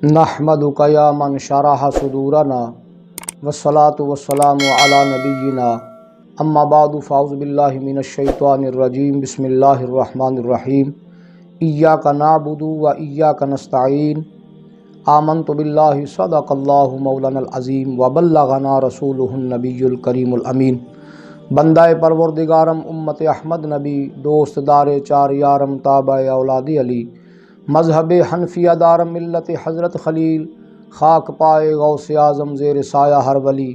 نحمدک یا من شرح صدورنا والصلاة والسلام علی نبینا اما بعد فاعوذ باللہ من الشیطان الرجیم بسم اللہ الرحمن الرحیم ایاک نعبد و ایاک نستعین آمنت باللہ صدق اللہ مولانا العظیم وبلغنا رسولہ النبی الکریم الامین۔ بندہ پروردگارم امت احمد نبی، دوست دار چار یارم تابع اولاد علی، مذہب حنفیہ دارم ملت حضرت خلیل، خاک پائے غوث اعظم زیر سایہ ہر ولی،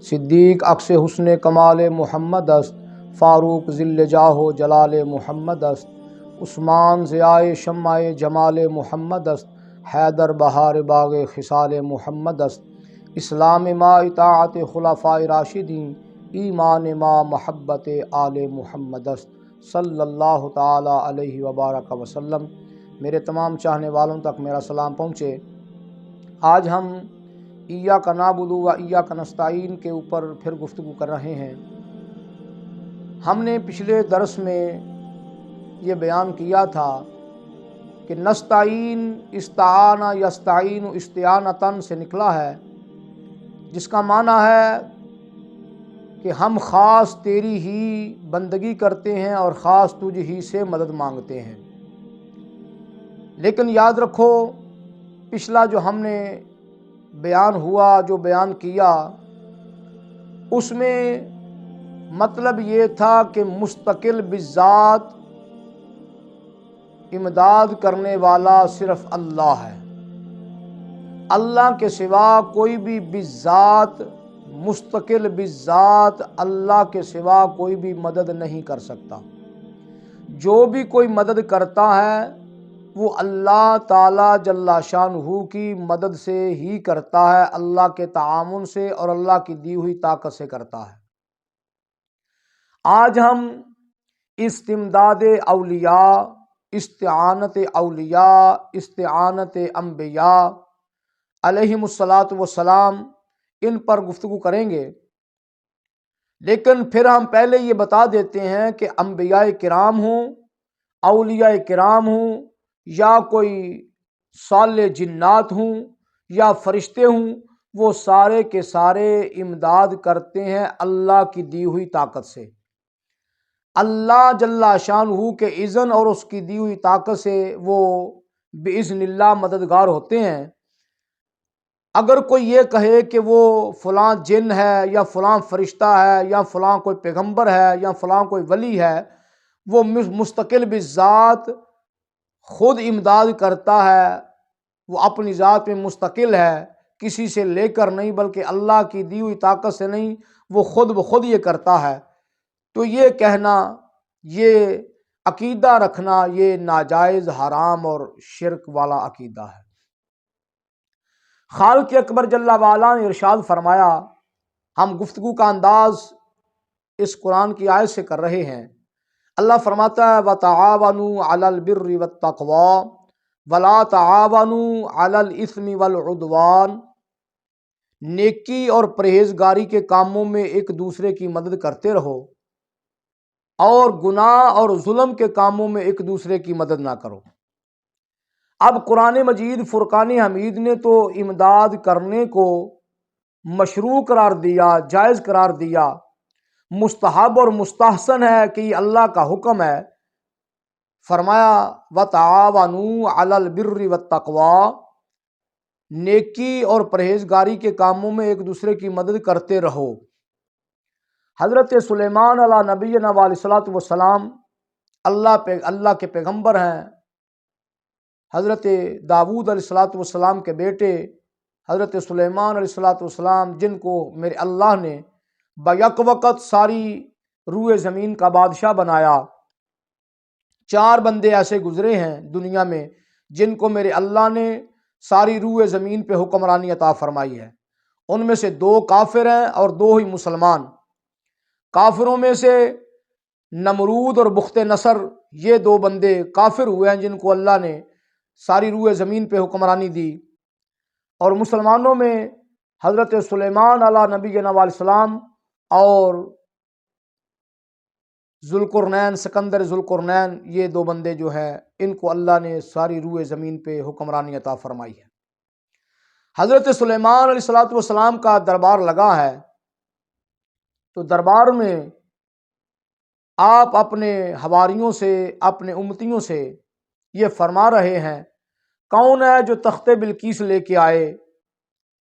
صدیق عکس حسن کمال محمد است، فاروق ذل جاہ و جلال محمد است، عثمان ضیائے شمع جمال محمد است، حیدر بہار باغ خصال محمد است، اسلام ما اطاعت خلفاء راشدین، ایمان ما محبت آل محمد است، صلی اللہ تعالی علیہ وبارک وسلم۔ میرے تمام چاہنے والوں تک میرا سلام پہنچے۔ آج ہم ایاک نعبد و ایاک نستعین کے اوپر پھر گفتگو کر رہے ہیں۔ ہم نے پچھلے درس میں یہ بیان کیا تھا کہ نستعین استعان یستعین استعانتاً سے نکلا ہے، جس کا معنی ہے کہ ہم خاص تیری ہی بندگی کرتے ہیں اور خاص تجھ ہی سے مدد مانگتے ہیں۔ لیکن یاد رکھو، پچھلا جو ہم نے بیان ہوا، جو بیان کیا، اس میں مطلب یہ تھا کہ مستقل بذات امداد کرنے والا صرف اللہ ہے۔ اللہ کے سوا کوئی بھی بذات، مستقل بذات اللہ کے سوا کوئی بھی مدد نہیں کر سکتا۔ جو بھی کوئی مدد کرتا ہے وہ اللہ تعالی جل شانہ کی مدد سے ہی کرتا ہے، اللہ کے تعاون سے اور اللہ کی دی ہوئی طاقت سے کرتا ہے۔ آج ہم استمداد اولیاء، استعانت اولیاء، استعانت انبیاء علیہم الصلاۃ والسلام، ان پر گفتگو کریں گے۔ لیکن پھر ہم پہلے یہ بتا دیتے ہیں کہ انبیاء کرام ہوں، اولیاء کرام ہوں، یا کوئی صالح جنات ہوں یا فرشتے ہوں، وہ سارے کے سارے امداد کرتے ہیں اللہ کی دی ہوئی طاقت سے۔ اللہ جل شانہ کے اذن اور اس کی دی ہوئی طاقت سے وہ باذن اللہ مددگار ہوتے ہیں۔ اگر کوئی یہ کہے کہ وہ فلاں جن ہے یا فلاں فرشتہ ہے یا فلاں کوئی پیغمبر ہے یا فلاں کوئی ولی ہے، وہ مستقل بذات خود امداد کرتا ہے، وہ اپنی ذات میں مستقل ہے، کسی سے لے کر نہیں بلکہ اللہ کی دی ہوئی طاقت سے نہیں، وہ خود بخود یہ کرتا ہے، تو یہ کہنا، یہ عقیدہ رکھنا، یہ ناجائز، حرام اور شرک والا عقیدہ ہے۔ خالق اکبر جل وعلا نے ارشاد فرمایا، ہم گفتگو کا انداز اس قرآن کی آیت سے کر رہے ہیں۔ اللہ فرماتا ہے وَتَعَاوَنُوا عَلَى الْبِرِّ وَالتَّقْوَى وَلَا تَعَاوَنُوا عَلَى الْإِثْمِ وَالْعُدْوَانِ، نیکی اور پرہیزگاری کے کاموں میں ایک دوسرے کی مدد کرتے رہو اور گناہ اور ظلم کے کاموں میں ایک دوسرے کی مدد نہ کرو۔ اب قرآن مجید فرقان حمید نے تو امداد کرنے کو مشروع قرار دیا، جائز قرار دیا، مستحب اور مستحسن ہے کہ یہ اللہ کا حکم ہے۔ فرمایا وَتَعَاوَنُوا عَلَى الْبِرِّ وَالتَّقْوَى، نیکی اور پرہیزگاری کے کاموں میں ایک دوسرے کی مدد کرتے رہو۔ حضرت سلیمان علیہ نبینا علیہ الصلوۃ والسلام اللہ کے پیغمبر ہیں۔ حضرت داؤد علیہ الصلوۃ والسلام کے بیٹے حضرت سلیمان علیہ الصلوۃ والسلام، جن کو میرے اللہ نے بیک وقت ساری روئے زمین کا بادشاہ بنایا۔ 4 بندے ایسے گزرے ہیں دنیا میں جن کو میرے اللہ نے ساری روئے زمین پہ حکمرانی عطا فرمائی ہے۔ ان میں سے 2 کافر ہیں اور 2 ہی مسلمان۔ کافروں میں سے نمرود اور بخت نصر، یہ 2 بندے کافر ہوئے ہیں جن کو اللہ نے ساری روئے زمین پہ حکمرانی دی۔ اور مسلمانوں میں حضرت سلیمان علیہ نبینا علیہ السلام اور ذوالقرنین، سکندر ذوالقرنین، یہ 2 بندے جو ہیں ان کو اللہ نے ساری روئے زمین پہ حکمرانی عطا فرمائی ہے۔ حضرت سلیمان علیہ السلام کا دربار لگا ہے، تو دربار میں آپ اپنے حواریوں سے، اپنے امتیوں سے یہ فرما رہے ہیں، کون ہے جو تخت بلقیس لے کے آئے؟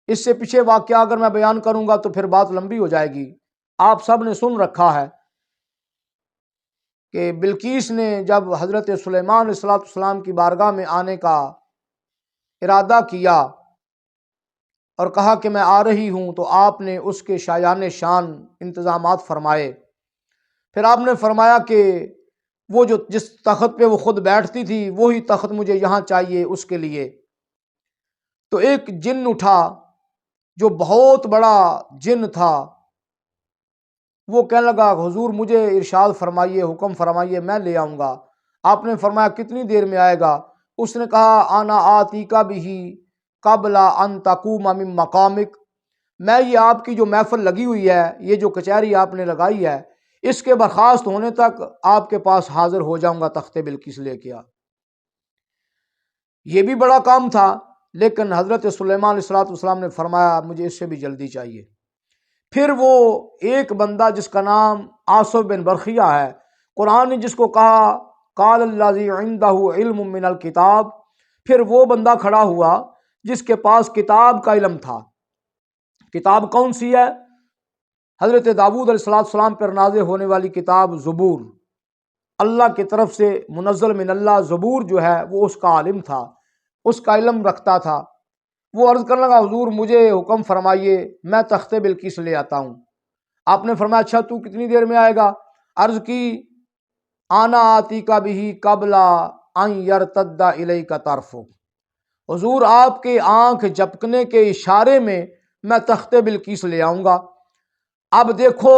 اس سے پیچھے واقعہ اگر میں بیان کروں گا تو پھر بات لمبی ہو جائے گی۔ آپ سب نے سن رکھا ہے کہ بلقیس نے جب حضرت سلیمان علیہ السلام کی بارگاہ میں آنے کا ارادہ کیا اور کہا کہ میں آ رہی ہوں، تو آپ نے اس کے شایان شان انتظامات فرمائے۔ پھر آپ نے فرمایا کہ وہ جو جس تخت پہ وہ خود بیٹھتی تھی وہی تخت مجھے یہاں چاہیے اس کے لیے۔ تو ایک جن اٹھا جو بہت بڑا جن تھا، وہ کہنے لگا حضور مجھے ارشاد فرمائیے، حکم فرمائیے، میں لے آؤں گا۔ آپ نے فرمایا کتنی دیر میں آئے گا؟ اس نے کہا آنا آتی کا بھی قبل ان تقوم من مقامک، میں یہ آپ کی جو محفل لگی ہوئی ہے، یہ جو کچہری آپ نے لگائی ہے، اس کے برخاست ہونے تک آپ کے پاس حاضر ہو جاؤں گا تخت بلقیس لے کے آ۔ یہ بھی بڑا کام تھا، لیکن حضرت سلیمان علیہ السلام نے فرمایا مجھے اس سے بھی جلدی چاہیے۔ پھر وہ ایک بندہ جس کا نام آصف بن برخیہ ہے، قرآن نے جس کو کہا قال الذی عندہ علم من الکتاب، پھر وہ بندہ کھڑا ہوا جس کے پاس کتاب کا علم تھا۔ کتاب کون سی ہے؟ حضرت داؤد علیہ السلام پر نازل ہونے والی کتاب زبور، اللہ کی طرف سے منزل من اللہ زبور جو ہے وہ اس کا عالم تھا، اس کا علم رکھتا تھا۔ وہ عرض کرنے لگا حضور مجھے حکم فرمائیے، میں تخت بلقیس لے آتا ہوں۔ آپ نے فرمایا اچھا تو کتنی دیر میں آئے گا؟ عرض کی آنا آتی کا بھی قبل ان یرتد الیک طرفک، حضور آپ کے آنکھ جھپکنے کے اشارے میں میں تخت بلقیس لے آؤں گا۔ اب دیکھو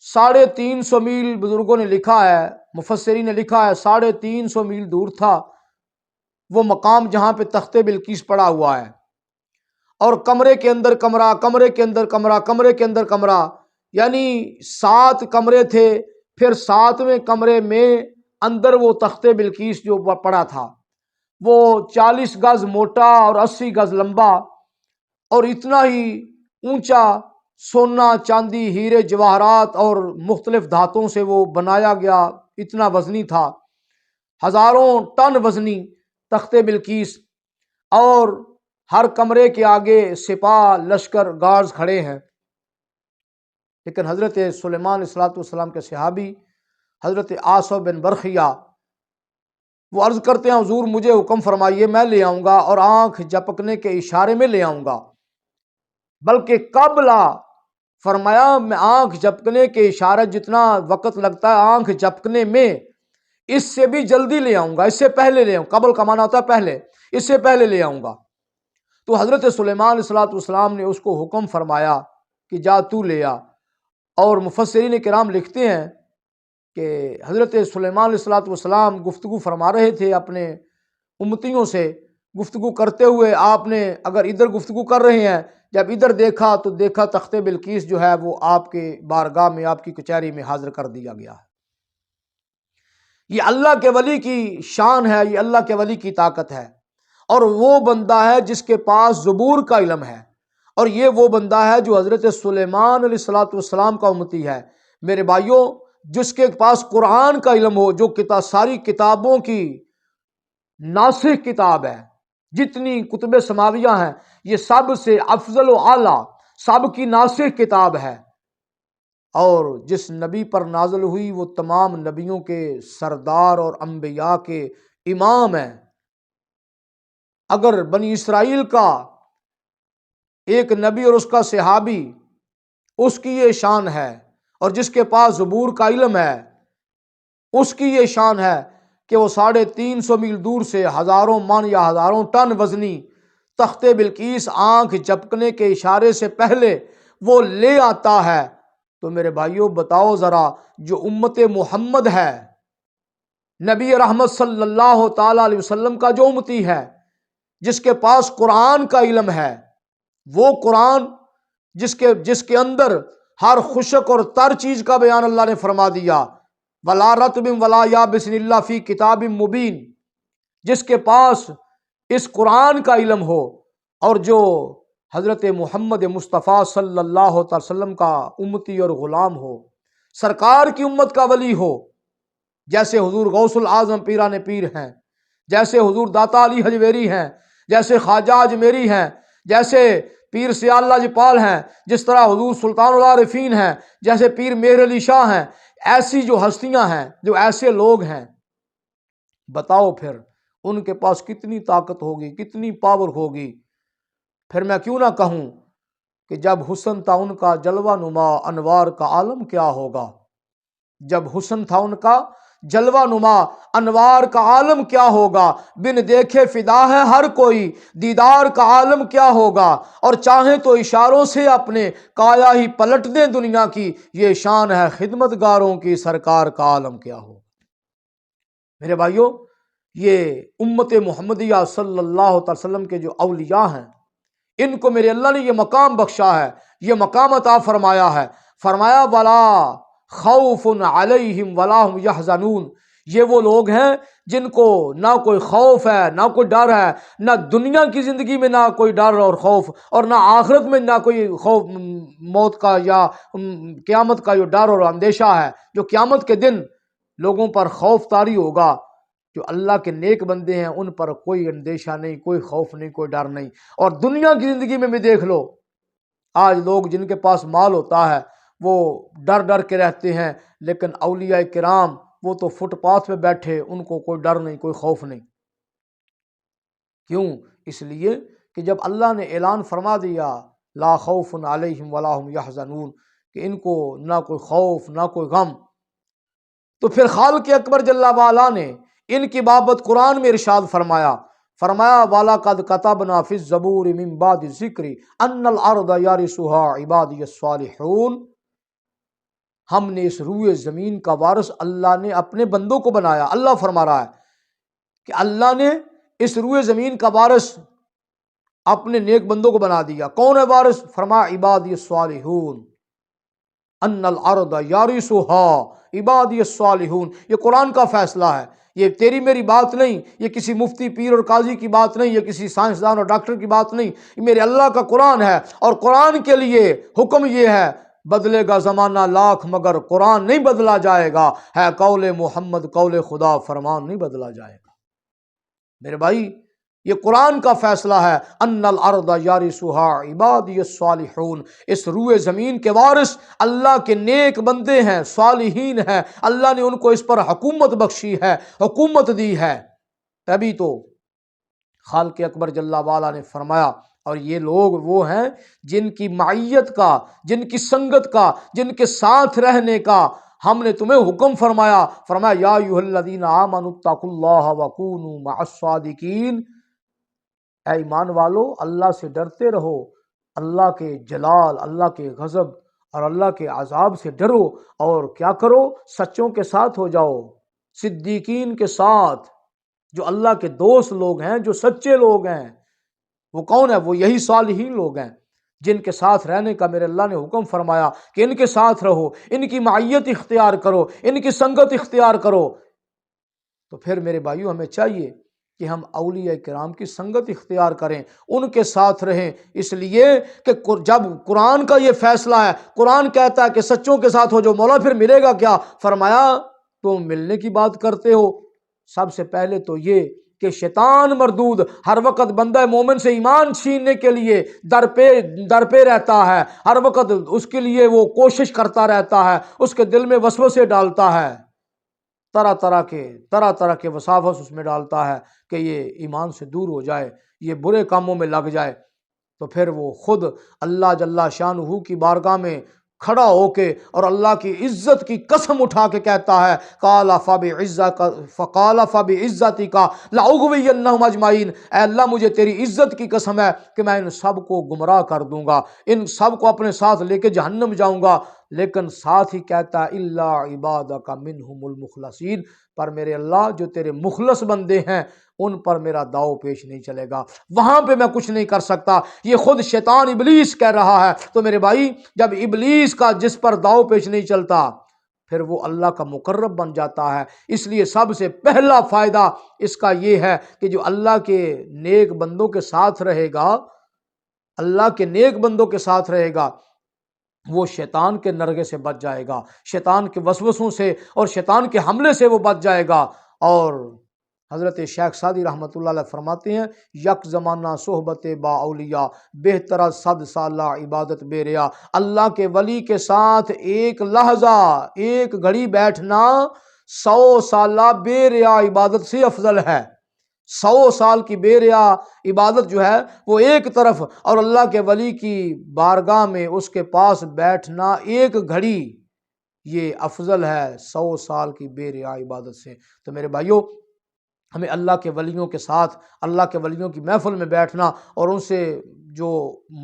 350 میل، بزرگوں نے لکھا ہے، مفسرین نے لکھا ہے 350 میل دور تھا وہ مقام جہاں پہ تخت بلقیس پڑا ہوا ہے، اور کمرے کے اندر کمرہ، کمرے کے اندر کمرہ، کمرے کے اندر کمرہ، یعنی 7 کمرے تھے۔ پھر 7ویں کمرے میں اندر وہ تخت بلقیس جو پڑا تھا، وہ 40 گز موٹا اور 80 گز لمبا، اور اتنا ہی اونچا، سونا چاندی ہیرے جواہرات اور مختلف دھاتوں سے وہ بنایا گیا، اتنا وزنی تھا، ہزاروں ٹن وزنی تخت بلقیس، اور ہر کمرے کے آگے سپاہ لشکر گارڈز کھڑے ہیں۔ لیکن حضرت سلیمان علیہ السلام کے صحابی حضرت آصف بن برخیہ وہ عرض کرتے ہیں حضور مجھے حکم فرمائیے، میں لے آؤں گا، اور آنکھ جھپکنے کے اشارے میں لے آؤں گا، بلکہ قبل، فرمایا میں آنکھ جھپکنے کے اشارے جتنا وقت لگتا ہے آنکھ جھپکنے میں، اس سے بھی جلدی لے آؤں گا، اس سے پہلے لے آؤں۔ قبل کا معنی ہوتا ہے پہلے، اس سے پہلے لے آؤں گا۔ تو حضرت سلیمان علیہ السلام نے اس کو حکم فرمایا کہ جا تو لے آ۔ اور مفسرین کرام لکھتے ہیں کہ حضرت سلیمان علیہ السلام گفتگو فرما رہے تھے اپنے امتیوں سے، گفتگو کرتے ہوئے آپ نے اگر ادھر گفتگو کر رہے ہیں، جب ادھر دیکھا تو دیکھا تخت بلقیس جو ہے وہ آپ کے بارگاہ میں، آپ کی کچہری میں حاضر کر دیا گیا ہے۔ یہ اللہ کے ولی کی شان ہے، یہ اللہ کے ولی کی طاقت ہے، اور وہ بندہ ہے جس کے پاس زبور کا علم ہے، اور یہ وہ بندہ ہے جو حضرت سلیمان علیہ السلام کا امتی ہے۔ میرے بھائیوں، جس کے پاس قرآن کا علم ہو، جو ساری کتابوں کی ناسخ کتاب ہے، جتنی کتب سماویہ ہیں یہ سب سے افضل و اعلیٰ، سب کی ناسخ کتاب ہے، اور جس نبی پر نازل ہوئی وہ تمام نبیوں کے سردار اور انبیاء کے امام ہیں۔ اگر بنی اسرائیل کا ایک نبی اور اس کا صحابی، اس کی یہ شان ہے، اور جس کے پاس زبور کا علم ہے اس کی یہ شان ہے کہ وہ 350 میل دور سے ہزاروں من یا ہزاروں ٹن وزنی تخت بلقیس آنکھ جھپکنے کے اشارے سے پہلے وہ لے آتا ہے۔ تو میرے بھائیوں بتاؤ ذرا، جو امت محمد ہے، نبی رحمت صلی اللہ تعالی علیہ وسلم کا جو امتی ہے، جس کے پاس قرآن کا علم ہے، وہ قرآن جس کے اندر ہر خشک اور تر چیز کا بیان اللہ نے فرما دیا، ولا رطب ولا یابس الا فی کتاب مبین، جس کے پاس اس قرآن کا علم ہو، اور جو حضرت محمد مصطفیٰ صلی اللہ علیہ وسلم کا امتی اور غلام ہو، سرکار کی امت کا ولی ہو، جیسے حضور غوث العظم پیران پیر ہیں، جیسے حضور داتا علی حجویری ہیں، جیسے خواجہ اجمیری ہیں، جیسے پیر سیال اللہ جپال ہیں، جس طرح حضور سلطان العارفین ہیں، جیسے پیر مہر علی شاہ ہیں، ایسی جو ہستیاں ہیں، جو ایسے لوگ ہیں، بتاؤ پھر ان کے پاس کتنی طاقت ہوگی، کتنی پاور ہوگی۔ پھر میں کیوں نہ کہوں کہ جب حسن تھا ان کا جلوہ نما، انوار کا عالم کیا ہوگا۔ جب حسن تھا ان کا جلوہ نما، انوار کا عالم کیا ہوگا۔ بن دیکھے فدا ہے ہر کوئی، دیدار کا عالم کیا ہوگا۔ اور چاہیں تو اشاروں سے اپنے کایا ہی پلٹ دیں دنیا کی، یہ شان ہے خدمت گاروں کی، سرکار کا عالم کیا ہوگا۔ میرے بھائیوں، یہ امت محمدیہ صلی اللہ علیہ وسلم کے جو اولیاء ہیں، ان کو میرے اللہ نے یہ مقام بخشا ہے، یہ مقام عطا فرمایا ہے۔ فرمایا ولا خوف علیہم ولا هم یحزنون، یہ وہ لوگ ہیں جن کو نہ کوئی خوف ہے، نہ کوئی ڈر ہے، نہ دنیا کی زندگی میں نہ کوئی ڈر اور خوف، اور نہ آخرت میں نہ کوئی خوف موت کا یا قیامت کا جو ڈر اور اندیشہ ہے۔ جو قیامت کے دن لوگوں پر خوف طاری ہوگا، جو اللہ کے نیک بندے ہیں ان پر کوئی اندیشہ نہیں، کوئی خوف نہیں، کوئی ڈر نہیں۔ اور دنیا کی زندگی میں بھی دیکھ لو، آج لوگ جن کے پاس مال ہوتا ہے وہ ڈر ڈر کے رہتے ہیں، لیکن اولیاء کرام وہ تو فٹ پاتھ پہ بیٹھے، ان کو کوئی ڈر نہیں، کوئی خوف نہیں۔ کیوں؟ اس لیے کہ جب اللہ نے اعلان فرما دیا لا خوف علیہم ولا هم یحزنون، کہ ان کو نہ کوئی خوف نہ کوئی غم، تو پھر خالق اکبر جل وعلا نے ان کی بابت قرآن میں ارشاد فرمایا وَلَقَدْ كَتَبْنَا فِي الزَّبُورِ مِن بَعْدِ الذِّكْرِ أَنَّ الْأَرْضَ يَرِثُهَا عِبَادِيَ الصَّالِحُونَ، ہم نے اس روئے زمین کا وارث اللہ نے اپنے بندوں کو بنایا۔ اللہ فرما رہا ہے کہ اللہ نے اس روئے زمین کا وارث اپنے نیک بندوں کو بنا دیا۔ کون ہے وارث؟ فرما عبادی الصالحون، ان الارض یارثها عبادی الصالحون۔ یہ قرآن کا فیصلہ ہے، یہ تیری میری بات نہیں، یہ کسی مفتی پیر اور قاضی کی بات نہیں، یہ کسی سائنسدان اور ڈاکٹر کی بات نہیں، یہ میرے اللہ کا قرآن ہے۔ اور قرآن کے لیے حکم یہ ہے، بدلے گا زمانہ لاکھ مگر قرآن نہیں بدلا جائے گا، ہے قول محمد قول خدا، فرمان نہیں بدلا جائے گا۔ میرے بھائی، یہ قرآن کا فیصلہ ہے، ان الارض یارثها عبادی الصالحون، اس روئے زمین کے وارث اللہ کے نیک بندے ہیں، صالحین ہیں، اللہ نے ان کو اس پر حکومت بخشی ہے، حکومت دی ہے۔ تبھی تو خالق اکبر جل وعلا نے فرمایا، اور یہ لوگ وہ ہیں جن کی معیت کا، جن کی سنگت کا، جن کے ساتھ رہنے کا ہم نے تمہیں حکم فرمایا۔ فرمایا یا ایھا الذین آمنوا اتقوا اللہ وکونوا مع الصادقین، اے ایمان والو اللہ سے ڈرتے رہو، اللہ کے جلال، اللہ کے غضب اور اللہ کے عذاب سے ڈرو، اور کیا کرو؟ سچوں کے ساتھ ہو جاؤ، صدیقین کے ساتھ، جو اللہ کے دوست لوگ ہیں، جو سچے لوگ ہیں۔ وہ کون ہے؟ وہ یہی صالحین لوگ ہیں جن کے ساتھ رہنے کا میرے اللہ نے حکم فرمایا کہ ان کے ساتھ رہو، ان کی معیت اختیار کرو، ان کی سنگت اختیار کرو۔ تو پھر میرے بھائیوں، ہمیں چاہیے کہ ہم اولیاء کرام کی سنگت اختیار کریں، ان کے ساتھ رہیں، اس لیے کہ جب قرآن کا یہ فیصلہ ہے، قرآن کہتا ہے کہ سچوں کے ساتھ ہو جو، مولا پھر ملے گا کیا؟ فرمایا تم ملنے کی بات کرتے ہو، سب سے پہلے تو یہ کہ شیطان مردود ہر وقت بندہ مومن سے ایمان چھیننے کے لیے در پہ رہتا ہے، ہر وقت اس کے لیے وہ کوشش کرتا رہتا ہے، اس کے دل میں وسوسے ڈالتا ہے، طرح طرح کے وساوس اس میں ڈالتا ہے کہ یہ ایمان سے دور ہو جائے، یہ برے کاموں میں لگ جائے۔ تو پھر وہ خود اللہ جل شانہ کی بارگاہ میں کھڑا ہو کے اور اللہ کی عزت کی قسم اٹھا کے کہتا ہے فقال فبعزتک لاغوینہم اجمعین، اے اللہ مجھے تیری عزت کی قسم ہے کہ میں ان سب کو گمراہ کر دوں گا، ان سب کو اپنے ساتھ لے کے جہنم جاؤں گا۔ لیکن ساتھ ہی کہتا ہے الا عبادک منہم المخلصین، پر میرے اللہ جو تیرے مخلص بندے ہیں ان پر میرا داؤ پیش نہیں چلے گا، وہاں پہ میں کچھ نہیں کر سکتا۔ یہ خود شیطان ابلیس کہہ رہا ہے۔ تو میرے بھائی، جب ابلیس کا جس پر داؤ پیش نہیں چلتا پھر وہ اللہ کا مقرب بن جاتا ہے۔ اس لیے سب سے پہلا فائدہ اس کا یہ ہے کہ جو اللہ کے نیک بندوں کے ساتھ رہے گا اللہ کے نیک بندوں کے ساتھ رہے گا وہ شیطان کے نرغے سے بچ جائے گا، شیطان کے وسوسوں سے اور شیطان کے حملے سے وہ بچ جائے گا۔ اور حضرت شیخ سعدی رحمۃ اللہ علیہ فرماتے ہیں یک زمانہ صحبت با اولیاء بہتر صد سالہ عبادت بے ریا۔ اللہ کے ولی کے ساتھ ایک لحظہ، ایک گھڑی بیٹھنا 100 سالہ بے ریا عبادت سے افضل ہے۔ 100 سال کی بے ریا عبادت جو ہے وہ ایک طرف، اور اللہ کے ولی کی بارگاہ میں اس کے پاس بیٹھنا ایک گھڑی، یہ افضل ہے 100 سال کی بے ریا عبادت سے۔ تو میرے بھائیوں، ہمیں اللہ کے ولیوں کے ساتھ، اللہ کے ولیوں کی محفل میں بیٹھنا اور ان سے جو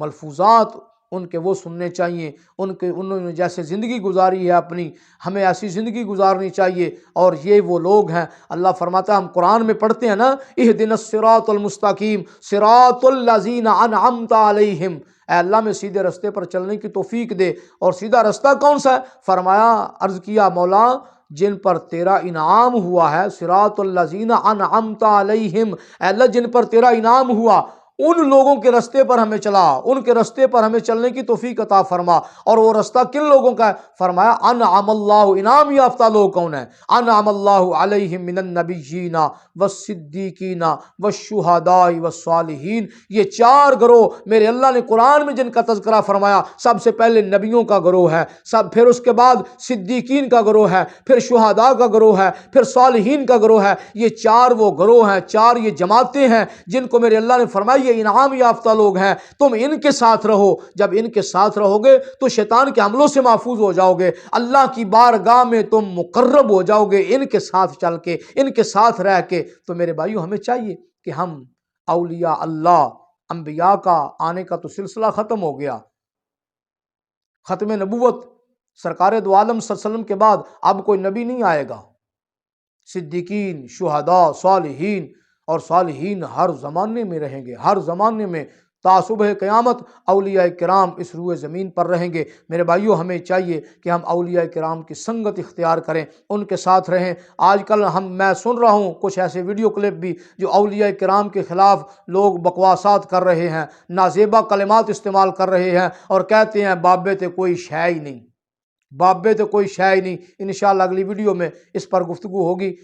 ملفوظات ان کے وہ سننے چاہیے، انہوں نے جیسے زندگی گزاری ہے اپنی، ہمیں ایسی زندگی گزارنی چاہیے۔ اور یہ وہ لوگ ہیں، اللہ فرماتا ہے، ہم قرآن میں پڑھتے ہیں نا، اہدنا الصراط المستقیم صراط الذین انعمت علیہم، اے اللہ میں سیدھے رستے پر چلنے کی توفیق دے۔ اور سیدھا رستہ کون سا ہے؟ فرمایا، عرض کیا، مولا جن پر تیرا انعام ہوا ہے، صراط الذین انعمت علیہم، اے اللہ جن پر تیرا انعام ہوا ان لوگوں کے رستے پر ہمیں چلا، ان کے رستے پر ہمیں چلنے کی توفیق عطا فرما۔ اور وہ رستہ کن لوگوں کا ہے؟ فرمایا انعم اللہ، انعام یافتہ لوگ کون ہیں؟ انعم اللہ علیہم من النبیین والصدیقین والشہداء والصالحین۔ یہ 4 گروہ میرے اللہ نے قرآن میں جن کا تذکرہ فرمایا، سب سے پہلے نبیوں کا گروہ ہے، پھر اس کے بعد صدیقین کا گروہ ہے، پھر شہداء کا گروہ ہے، پھر صالحین کا گروہ ہے۔ یہ 4 وہ گروہ ہیں، 4 یہ جماعتیں ہیں جن کو میرے اللہ نے فرمایا یہ انعام یافتہ لوگ ہیں، تم ان کے ساتھ رہو۔ جب ان کے ساتھ رہو گے تو شیطان کے حملوں سے محفوظ ہو جاؤ گے، اللہ کی بارگاہ میں تم مقرب ہو جاؤ گے ان کے ساتھ چل کے، ان کے ساتھ رہ کے۔ تو میرے بھائیو، ہمیں چاہیے کہ ہم اولیاء اللہ، انبیاء کا آنے کا تو سلسلہ ختم ہو گیا، ختم نبوت سرکار دو عالم صلی اللہ علیہ وسلم کے بعد اب کوئی نبی نہیں آئے گا۔ صدیقین، شہداء، صالحین، اور صالحین ہر زمانے میں رہیں گے، ہر زمانے میں تا صبح قیامت اولیاء کرام اس روئے زمین پر رہیں گے۔ میرے بھائیو، ہمیں چاہیے کہ ہم اولیاء کرام کی سنگت اختیار کریں، ان کے ساتھ رہیں۔ آج کل میں سن رہا ہوں کچھ ایسے ویڈیو کلپ بھی جو اولیاء کرام کے خلاف لوگ بکواسات کر رہے ہیں، نازیبا کلمات استعمال کر رہے ہیں اور کہتے ہیں بابے تے کوئی شے ہی نہیں، بابے تے کوئی شے ہی نہیں۔ انشاءاللہ اگلی ویڈیو میں اس پر گفتگو ہوگی۔